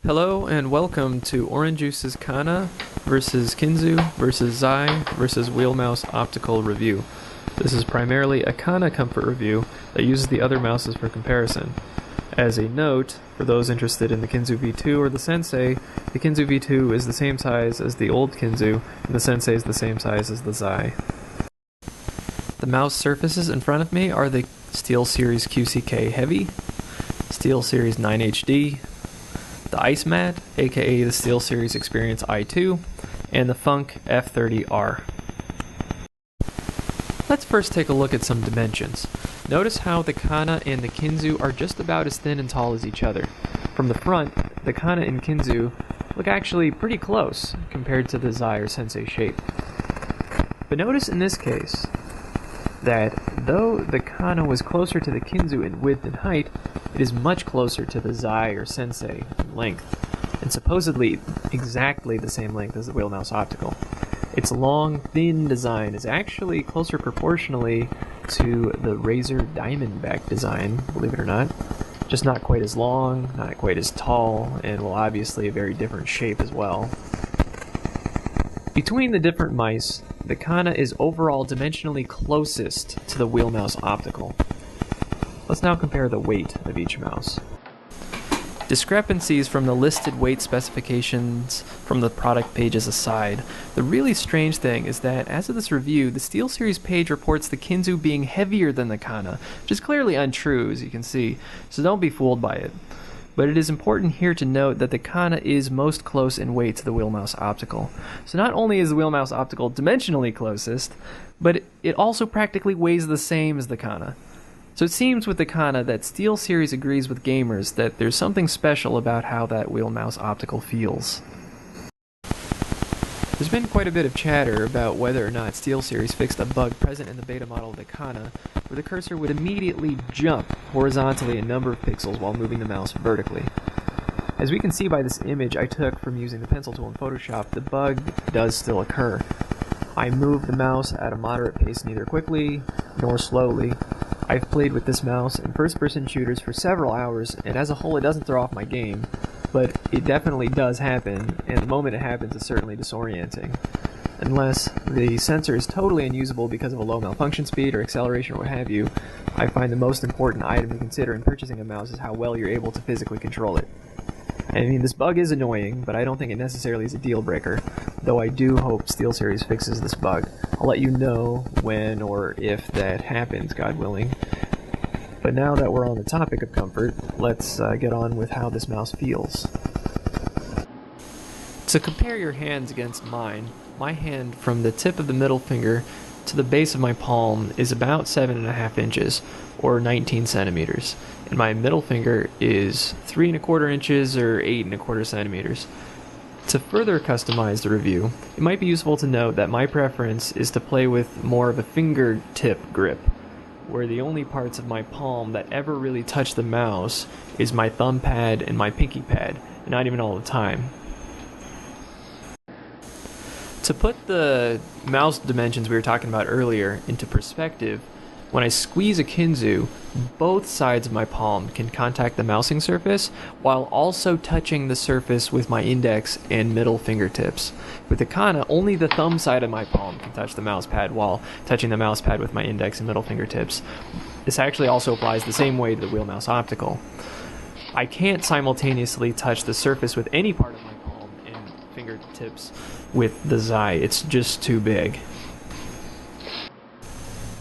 Hello and welcome to Oranjoose's Kana versus Kinzu versus Xai versus Wheel Mouse Optical review. This is primarily a Kana comfort review that uses the other mouses for comparison. As a note, for those interested in the Kinzu V2 or the Sensei, the Kinzu V2 is the same size as the old Kinzu, and the Sensei is the same size as the Xai. The mouse surfaces in front of me are the SteelSeries QCK Heavy, SteelSeries 9HD, the Ice Mat, aka the SteelSeries Experience i2, and the Funk F30R. Let's first take a look at some dimensions. Notice how the Kana and the Kinzu are just about as thin and tall as each other. From the front, the Kana and Kinzu look actually pretty close compared to the Xai or Sensei shape. But notice in this case that though the Kana was closer to the Kinzu in width and height, it is much closer to the Xai or Sensei in length, and supposedly exactly the same length as the Wheel Mouse Optical. Its long, thin design is actually closer proportionally to the Razer Diamondback design, believe it or not. Just not quite as long, not quite as tall, and well, obviously a very different shape as well. Between the different mice, the Kana is overall dimensionally closest to the Wheel Mouse Optical. Let's now compare the weight of each mouse. Discrepancies from the listed weight specifications from the product pages aside, the really strange thing is that as of this review, the SteelSeries page reports the Kinzu being heavier than the Kana, which is clearly untrue as you can see, so don't be fooled by it. But it is important here to note that the Kana is most close in weight to the Wheel Mouse Optical. So not only is the Wheel Mouse Optical dimensionally closest, but it also practically weighs the same as the Kana. So it seems with the Kana that SteelSeries agrees with gamers that there's something special about how that Wheel Mouse Optical feels. There's been quite a bit of chatter about whether or not SteelSeries fixed a bug present in the beta model of the Kana, where the cursor would immediately jump horizontally a number of pixels while moving the mouse vertically. As we can see by this image I took from using the pencil tool in Photoshop, the bug does still occur. I move the mouse at a moderate pace, neither quickly nor slowly. I've played with this mouse in first-person shooters for several hours, and as a whole it doesn't throw off my game, but it definitely does happen, and the moment it happens it's certainly disorienting. Unless the sensor is totally unusable because of a low malfunction speed or acceleration or what have you, I find the most important item to consider in purchasing a mouse is how well you're able to physically control it. I mean, this bug is annoying, but I don't think it necessarily is a deal breaker, though I do hope SteelSeries fixes this bug. I'll let you know when or if that happens, God willing. But now that we're on the topic of comfort, let's get on with how this mouse feels. To compare your hands against mine, my hand from the tip of the middle finger to the base of my palm is about 7.5 inches, or 19 centimeters, and my middle finger is 3.25 inches, or 8.25 centimeters. To further customize the review, it might be useful to note that my preference is to play with more of a fingertip grip, where the only parts of my palm that ever really touch the mouse is my thumb pad and my pinky pad, and not even all the time. To put the mouse dimensions we were talking about earlier into perspective, when I squeeze a Kinzu, both sides of my palm can contact the mousing surface while also touching the surface with my index and middle fingertips. With the Kana, only the thumb side of my palm can touch the mouse pad while touching the mouse pad with my index and middle fingertips. This actually also applies the same way to the Wheel Mouse Optical. I can't simultaneously touch the surface with any part of my palm and fingertips with the Xai. It's just too big.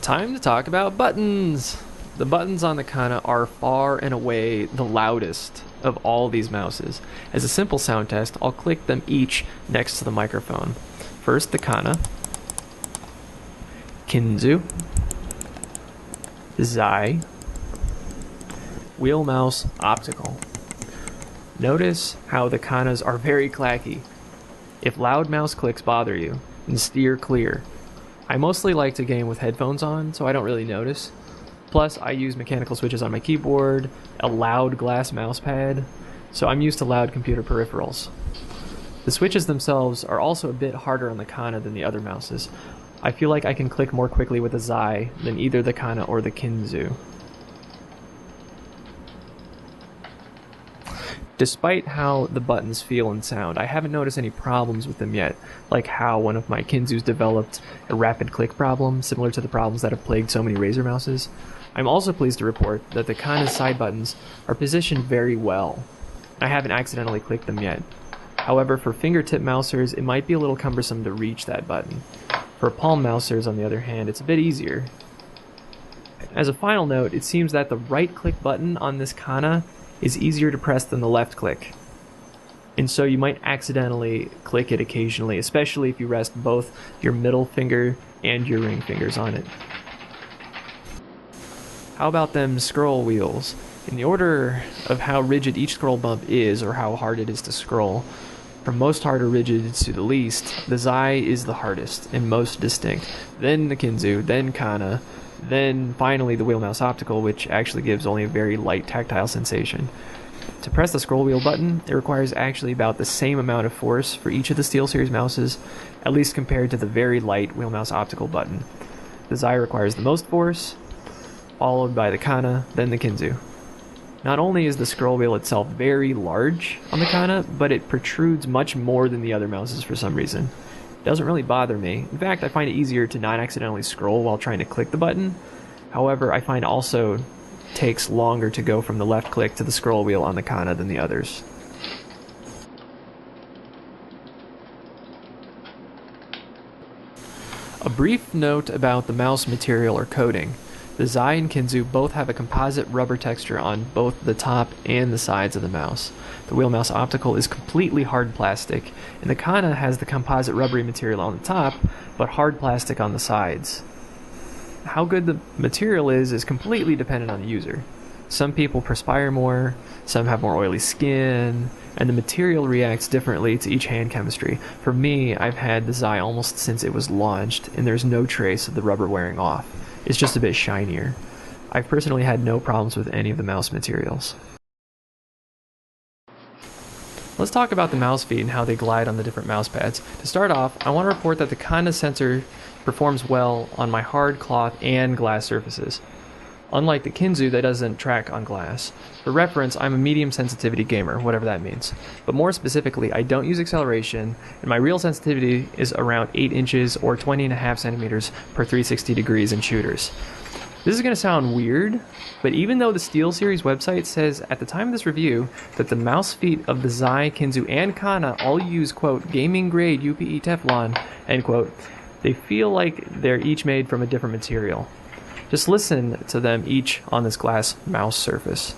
Time to talk about buttons! The buttons on the Kana are far and away the loudest of all these mouses. As a simple sound test, I'll click them each next to the microphone. First the Kana, Kinzu, Xai, Wheel Mouse Optical. Notice how the Kanas are very clacky. If loud mouse clicks bother you, then steer clear. I mostly like to game with headphones on, so I don't really notice. Plus, I use mechanical switches on my keyboard, a loud glass mouse pad, so I'm used to loud computer peripherals. The switches themselves are also a bit harder on the Kana than the other mouses. I feel like I can click more quickly with the Xai than either the Kana or the Kinzu. Despite how the buttons feel and sound, I haven't noticed any problems with them yet, like how one of my Kinzus developed a rapid click problem, similar to the problems that have plagued so many Razer mouses. I'm also pleased to report that the Kana's side buttons are positioned very well. I haven't accidentally clicked them yet. However, for fingertip mousers, it might be a little cumbersome to reach that button. For palm mousers, on the other hand, it's a bit easier. As a final note, it seems that the right-click button on this Kana is easier to press than the left-click. And so you might accidentally click it occasionally, especially if you rest both your middle finger and your ring fingers on it. How about them scroll wheels? In the order of how rigid each scroll bump is, or how hard it is to scroll, from most hard or rigid to the least, the Xai is the hardest and most distinct, then the Kinzu, then Kana, then finally the Wheel Mouse Optical, which actually gives only a very light tactile sensation. To press the scroll wheel button, it requires actually about the same amount of force for each of the SteelSeries mouses, at least compared to the very light Wheel Mouse Optical button. The Xai requires the most force, followed by the Kana, then the Kinzu. Not only is the scroll wheel itself very large on the Kana, but it protrudes much more than the other mouses for some reason. It doesn't really bother me. In fact, I find it easier to not accidentally scroll while trying to click the button. However, I find also takes longer to go from the left click to the scroll wheel on the Kana than the others. A brief note about the mouse material or coating. The Xai and Kinzu both have a composite rubber texture on both the top and the sides of the mouse. The Wheel Mouse Optical is completely hard plastic, and the Kana has the composite rubbery material on the top, but hard plastic on the sides. How good the material is completely dependent on the user. Some people perspire more, some have more oily skin, and the material reacts differently to each hand chemistry. For me, I've had the Xai almost since it was launched, and there's no trace of the rubber wearing off. It's just a bit shinier. I've personally had no problems with any of the mouse materials. Let's talk about the mouse feet and how they glide on the different mouse pads. To start off, I want to report that the Kana sensor performs well on my hard cloth and glass surfaces, unlike the Kinzu that doesn't track on glass. For reference, I'm a medium sensitivity gamer, whatever that means. But more specifically, I don't use acceleration, and my real sensitivity is around 8 inches or 20.5 centimeters per 360 degrees in shooters. This is going to sound weird, but even though the SteelSeries website says at the time of this review that the mouse feet of the Xai, Kinzu, and Kana all use, quote, gaming grade UPE Teflon, end quote, they feel like they're each made from a different material. Just listen to them each on this glass mouse surface.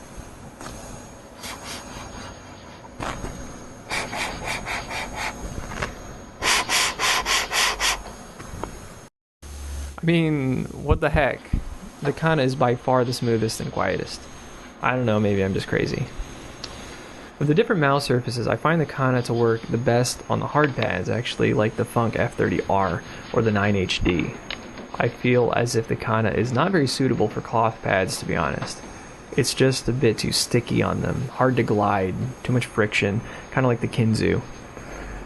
I mean, what the heck? The Kana is by far the smoothest and quietest. I don't know, maybe I'm just crazy. With the different mouse surfaces, I find the Kana to work the best on the hard pads, actually, like the Funk F30R or the 9HD. I feel as if the Kana is not very suitable for cloth pads, to be honest. It's just a bit too sticky on them, hard to glide, too much friction, kind of like the Kinzu.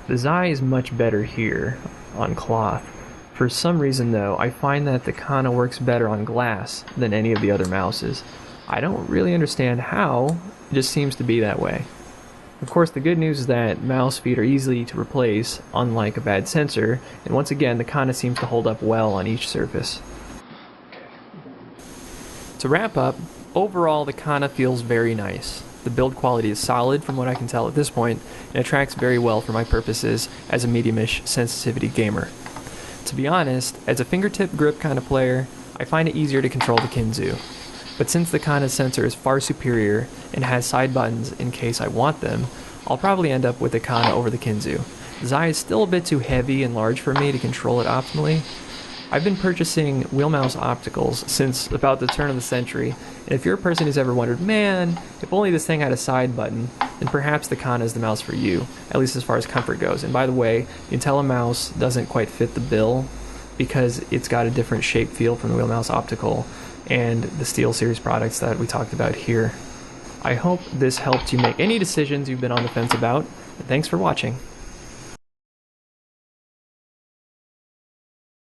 The Xai is much better here, on cloth. For some reason though, I find that the Kana works better on glass than any of the other mouses. I don't really understand how, it just seems to be that way. Of course, the good news is that mouse feet are easy to replace, unlike a bad sensor, and once again, the Kana seems to hold up well on each surface. To wrap up, overall the Kana feels very nice. The build quality is solid from what I can tell at this point, and it tracks very well for my purposes as a medium-ish sensitivity gamer. To be honest, as a fingertip grip kind of player, I find it easier to control the Kinzu. But since the Kana sensor is far superior and has side buttons in case I want them, I'll probably end up with the Kana over the Kinzu. Xai is still a bit too heavy and large for me to control it optimally. I've been purchasing Wheel Mouse Opticals since about the turn of the century, and if you're a person who's ever wondered, man, if only this thing had a side button, then perhaps the Kana is the mouse for you, at least as far as comfort goes. And by the way, the IntelliMouse doesn't quite fit the bill because it's got a different shape feel from the Wheel Mouse Optical and the SteelSeries products that we talked about here. I hope this helped you make any decisions you've been on the fence about, and thanks for watching.